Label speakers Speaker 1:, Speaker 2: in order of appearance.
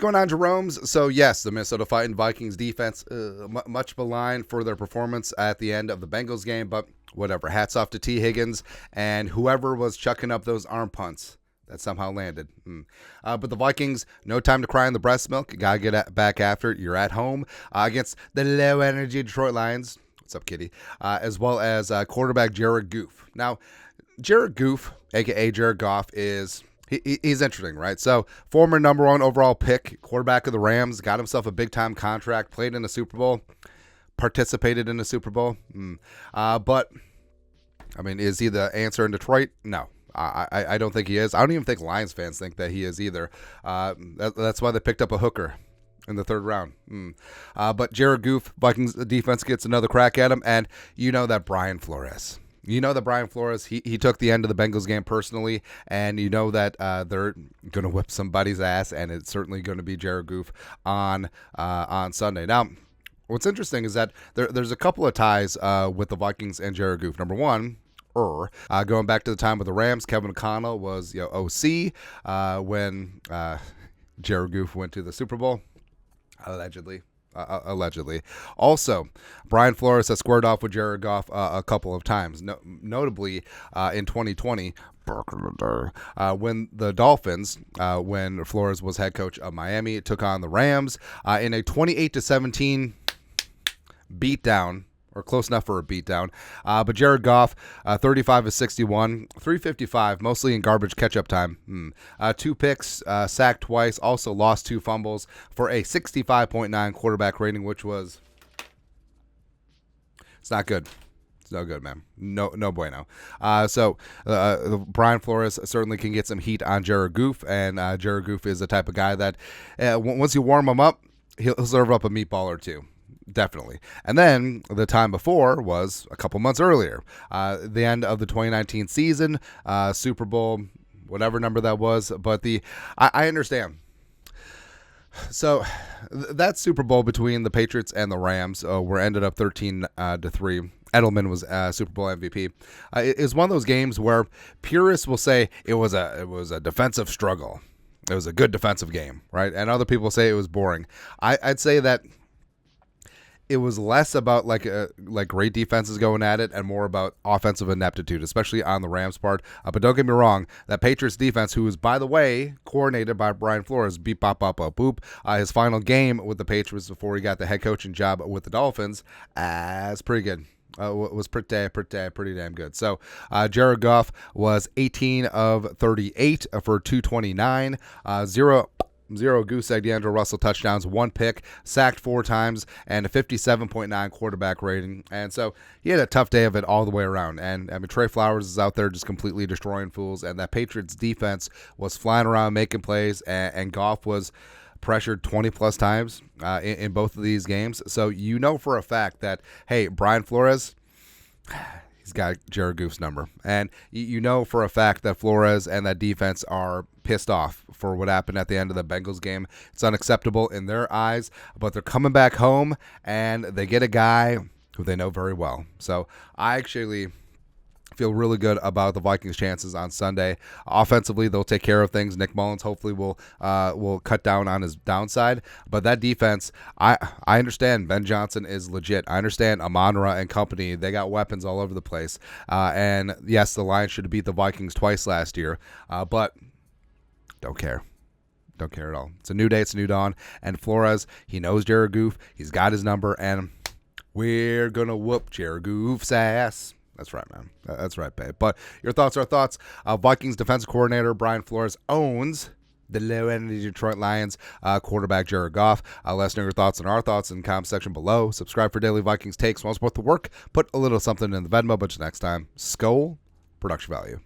Speaker 1: going on, Jerome's? So, yes, the Minnesota Fighting Vikings defense, much maligned for their performance at the end of the Bengals game, but whatever. Hats off to T. Higgins and whoever was chucking up those arm punts that somehow landed. But the Vikings, no time to cry in the breast milk. You got to get back after it. You're at home against the low-energy Detroit Lions. What's up, kitty? As well as quarterback Jared Goff. Now, Jared Goff, a.k.a. Jared Goff, is... He's interesting, right? So, former number 1 overall pick, quarterback of the Rams, got himself a big-time contract, played in the Super Bowl, participated in the Super Bowl. But, I mean, is he the answer in Detroit? No. I don't think he is. I don't even think Lions fans think that he is either. That's why they picked up a hooker in the 3rd round. But Jared Goff, Vikings defense gets another crack at him, and you know that Brian Flores. You know that Brian Flores, he took the end of the Bengals game personally, and you know that they're going to whip somebody's ass, and it's certainly going to be Jared Goff on Sunday. Now, what's interesting is that there's a couple of ties with the Vikings and Jared Goff. Number one, going back to the time with the Rams, Kevin O'Connell was OC when Jared Goff went to the Super Bowl, allegedly. Also, Brian Flores has squared off with Jared Goff a couple of times, notably in 2020 when the Dolphins, when Flores was head coach of Miami, took on the Rams in a 28-17 beatdown, or close enough for a beatdown. But Jared Goff, 35-61, 355, mostly in garbage catch-up time. 2 picks, sacked twice, also lost 2 fumbles for a 65.9 quarterback rating, which was... It's not good. It's no good, man. No bueno. So Brian Flores certainly can get some heat on Jared Goff, and Jared Goff is the type of guy that once you warm him up, he'll serve up a meatball or two. Definitely. And then the time before was a couple months earlier, the end of the 2019 season, Super Bowl, whatever number that was. But I understand. So that Super Bowl between the Patriots and the Rams, where ended up 13-3. Edelman was Super Bowl MVP. Is one of those games where purists will say it was a defensive struggle. It was a good defensive game, right? And other people say it was boring. I'd say that it was less about like great defenses going at it and more about offensive ineptitude, especially on the Rams' part. But don't get me wrong, that Patriots defense, who is, by the way, coordinated by Brian Flores, beep, bop, bop, bop, boop, his final game with the Patriots before he got the head coaching job with the Dolphins, is pretty good. Was pretty damn good. So Jared Goff was 18 of 38 for 229, 0 goose egg DeAndre Russell touchdowns, 1 pick, sacked 4 times, and a 57.9 quarterback rating. And so he had a tough day of it all the way around. And I mean, Trey Flowers is out there just completely destroying fools. And that Patriots defense was flying around making plays, and Goff was pressured 20 plus times in both of these games. So you know for a fact that, hey, Brian Flores, he's got Jared Goff's number. And you know for a fact that Flores and that defense are pissed off for what happened at the end of the Bengals game. It's unacceptable in their eyes, but they're coming back home and they get a guy who they know very well. So I actually feel really good about the Vikings' chances on Sunday. Offensively, they'll take care of things. Nick Mullins hopefully will cut down on his downside. But that defense, I understand Ben Johnson is legit. I understand Amon-Ra and company. They got weapons all over the place. And yes, the Lions should have beat the Vikings twice last year. But don't care. Don't care at all. It's a new day. It's a new dawn. And Flores, he knows Jared Goff. He's got his number. And we're going to whoop Jared Goff's ass. That's right, man. That's right, babe. But your thoughts are thoughts. Vikings defensive coordinator Brian Flores owns the low-energy Detroit Lions quarterback Jared Goff. Let us know your thoughts and our thoughts in the comment section below. Subscribe for daily Vikings takes. Want to support the work? Put a little something in the Venmo. But next time, Skol, production value.